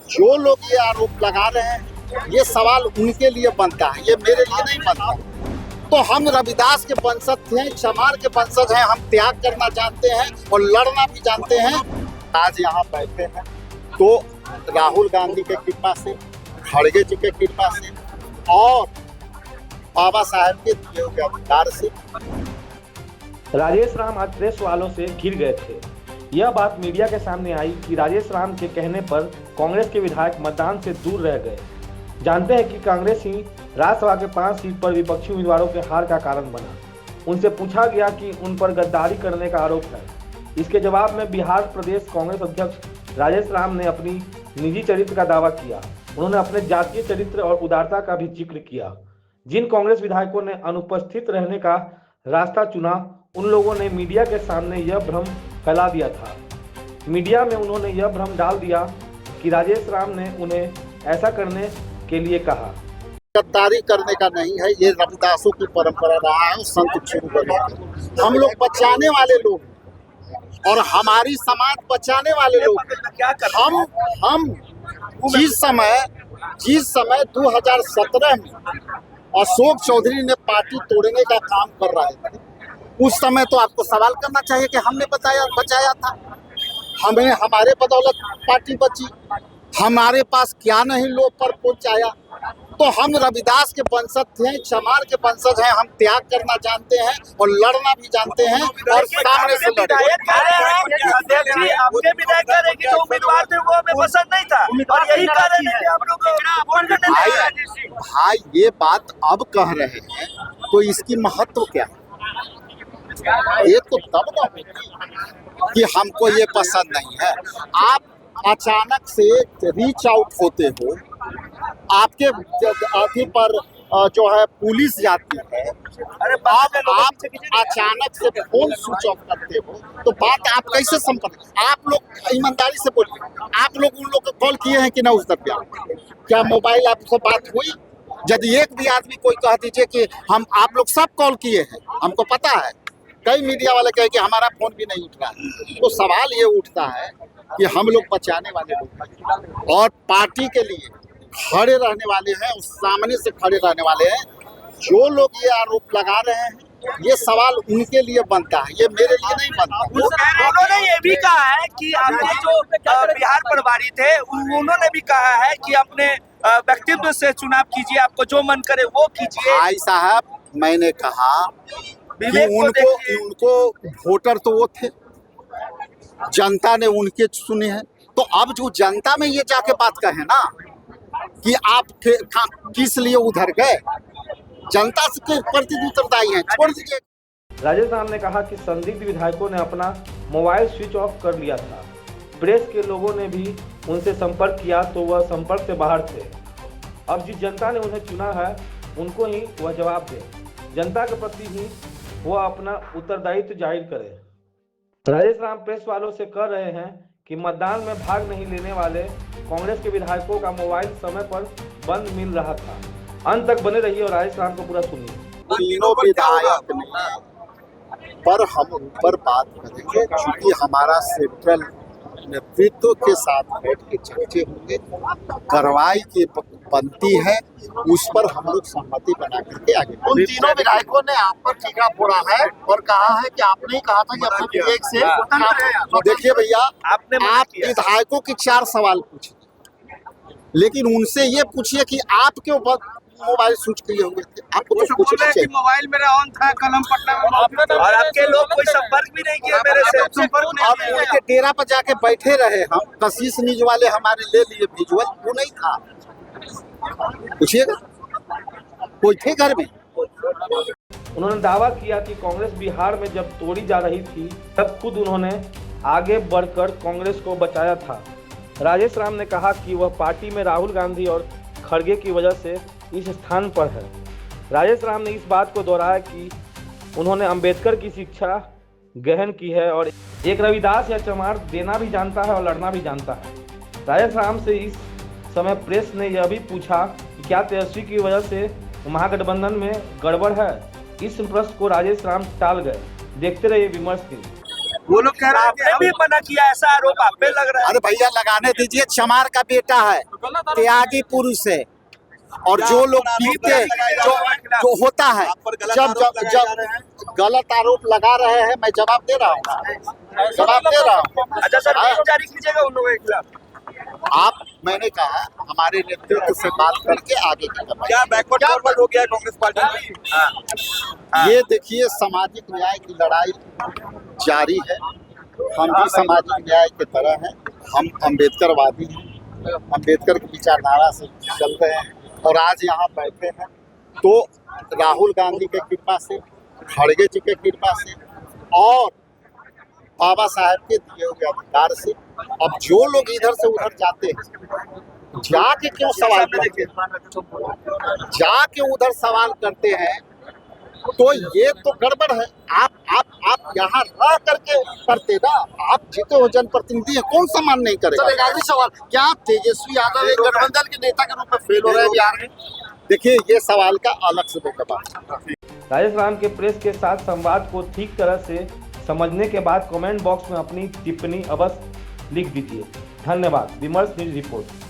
जो लोग ये आरोप लगा रहे हैं ये सवाल उनके लिए बनता है, ये मेरे लिए नहीं बनता। तो हम रविदास के वंशज हैं, चमार के वंशज हैं, हम त्याग करना जानते हैं और लड़ना भी जानते हैं। आज यहाँ बैठे हैं तो राहुल गांधी के कृपा से, खड़गे जी के कृपा से और बाबा साहब के दिए हुए अधिकार से। राजेश राम आज प्रेस वालों से घिर गए थे। यह बात मीडिया के सामने आई कि राजेश राम के कहने पर कांग्रेस के विधायक मतदान से दूर रह गए। जानते हैं कि कांग्रेस ही राज्यसभा के 5 सीट पर विपक्षी उम्मीदवारों के हार का कारण बना। उनसे पूछा गया कि उन पर गद्दारी करने का आरोप है। इसके जवाब में बिहार प्रदेश कांग्रेस अध्यक्ष राजेश राम ने अपनी निजी चरित्र का दावा किया। उन्होंने अपने जातीय चरित्र और उदारता का भी जिक्र किया। जिन कांग्रेस विधायकों ने अनुपस्थित रहने का रास्ता चुना, उन लोगों ने मीडिया के सामने यह भ्रम फैला दिया था। मीडिया में उन्होंने यह भ्रम डाल दिया कि राजेश राम ने उन्हें ऐसा करने के लिए कहा। गद्दारी करने का नहीं है, ये रविदासों की परंपरा रहा है, संत शुरू करे। हम लोग बचाने वाले लोग और हमारी समाज बचाने वाले लोग। हम जिस समय 2017 में अशोक चौधरी ने पार्टी तोड़ने का काम कर रहे थे, उस समय तो आपको सवाल करना चाहिए कि हमने बचाया था। हमें हमारे बदौलत पार्टी बची, हमारे पास क्या नहीं लोग पर पहुंचाया। तो हम रविदास के वंशज हैं, चमार के वंशज हैं, हम त्याग करना जानते हैं और लड़ना भी जानते हैं और सामने से भाई ये बात अब कह रहे हैं तो इसकी महत्व क्या है? ये तो तब ना कि हमको ये पसंद नहीं है। आप अचानक से रीच आउट होते हो, आपके अभी पर जो है पुलिस जाती है, आप अचानक से फोन स्विच ऑफ करते हो, तो बात आप कैसे संपर्क? आप लोग ईमानदारी से बोलिए, आप लोग उन लोग को कॉल किए हैं कि ना उस दरमियान? क्या मोबाइल आपसे बात हुई? यदि एक भी आदमी कोई कह दीजिए कि आप लोग सब कॉल किए हैं, हमको पता है, कई मीडिया वाले कहे कि हमारा फोन भी नहीं उठ रहा है, तो सवाल ये उठता है कि हम लोग बचाने वाले लोग हैं और पार्टी के लिए खड़े रहने वाले हैं, उस सामने से खड़े रहने वाले हैं। जो लोग ये आरोप लगा रहे हैं ये सवाल उनके लिए बनता है, ये मेरे लिए नहीं बनता। उन्होंने ये भी कहा है कि आपके जो बिहार प्रभारी थे उन्होंने भी कहा है कि अपने व्यक्तित्व से चुनाव कीजिए, आपको जो मन करे वो कीजिए। भाई साहब, मैंने कहा कि उनको वोटर तो वो थे, जनता ने उनके चुने हैं। तो अब जो जनता में ये जाके बात कहे ना कि आप किस लिए उधर गए, जनता के प्रति उत्तरदायी हैं, छोड़ दीजिए। राजेश राम ने कहा कि संदिग्ध विधायकों ने अपना मोबाइल स्विच ऑफ कर लिया था। प्रेस के लोगों ने भी उनसे संपर्क किया तो वह संपर्क से बाहर थे। अब जिस जनता ने उन्हें चुना है उनको ही वह जवाब दे, जनता के प्रति ही वह अपना उत्तरदायित्व जाहिर करे। राजेश राम प्रेस वालों से कह रहे हैं कि मतदान में भाग नहीं लेने वाले कांग्रेस के विधायकों का मोबाइल समय पर बंद मिल रहा था। अंत तक बने रहिए और राजेश राम को पूरा सुनिए। तीनों विधायक पर हम ऊपर बात करेंगे, क्योंकि हमारा सेंट्रल नेतृत्व के साथ बैठ के चर्चा होंगे, कार्रवाई की बनती है, उस पर हम लोग सहमति बना करके आगे। उन तीनों विधायकों ने आप पर टीका फोड़ा है और कहा है कि आपने ही कहा था कि अपने विधेयक से। देखिए भैया, आप विधायकों के 4 सवाल पूछे, लेकिन उनसे ये पूछिए कि आप क्यों मोबाइल स्विच किए हुए थे। आपको तो पूछना चाहिए। मोबाइल मेरा ऑन था, कलम पटना में और आपके लोग कोई संपर्क भी नहीं किया मेरे से। अब उनके डेरा पर जाके बैठे रहे हम, कशिश न्यूज वाले हमारे ले लिए विजुअल, वो नहीं था। पूछिएगा, कोई थे घर में? उन्होंने दावा किया कि कांग्रेस बिहार में जब तोड़ी जा रही थी तब खुद उन्होंने आगे बढ़कर कांग्रेस को बचाया था। राजेश राम ने कहा कि वह पार्टी में राहुल गांधी और खड़गे की वजह से इस स्थान पर है। राजेश राम ने इस बात को दोहराया कि उन्होंने अंबेडकर की शिक्षा ग्रहण की है और एक रविदास या चमार देना भी जानता है और लड़ना भी जानता है। राजेश राम से इस समय प्रेस ने यह भी पूछा कि क्या तेजस्वी की वजह से महागठबंधन में गड़बड़ है। इस प्रश्न को राजेश राम टाल गए। देखते रहिए विमर्श टीवी। वो लोग कह रहे हैं आपने भी मना किया, ऐसा आरोप आप पे लग रहा है। अरे भैया लगाने दीजिए, चमार का बेटा है, त्यागी पुरुष है, और जो लोग पीते जो होता है, जब जब जब गलत आरोप लगा रहे हैं, मैं जवाब दे रहा हूँ, जवाब दे रहा हूँ। अच्छा सर, नोटिस जारी कीजिएगा उन लोगों के खिलाफ। आप, मैंने कहा हमारे नेतृत्व से बात करके आगे की कदम। क्या बैकवर्ड फॉरवर्ड हो गया है कांग्रेस पार्टी? ये देखिए, सामाजिक न्याय की लड़ाई जारी है। हम भी सामाजिक न्याय की तरह हैं, हम अम्बेडकरवादी हैं, अम्बेडकर की विचारधारा से चल रहे हैं, और आज यहाँ बैठे हैं तो राहुल गांधी की कृपा से, खड़गे जी की कृपा से, और बाबा साहब के दिए हुए अधिकार से। अब जो लोग इधर से उधर जाते हैं, जाके क्यों सवाल करते हैं, जाके उधर सवाल करते हैं, तो ये तो गड़बड़ है। आप यहाँ रह करके करते ना, आप जीते हो जनप्रतिनिधि हैं, कौन सम्मान नहीं करेगा। एक आखिरी सवाल, क्या तेजस्वी यादव एक गठबंधन के नेता के रूप में फेल हो रहे हैं बिहार में? देखिए, ये सवाल का अलग से जवाब। राजेश राम के प्रेस के साथ संवाद को ठीक तरह से समझने के बाद कमेंट बॉक्स में अपनी टिप्पणी अवश्य लिख दीजिए। धन्यवाद। विमर्श न्यूज रिपोर्ट।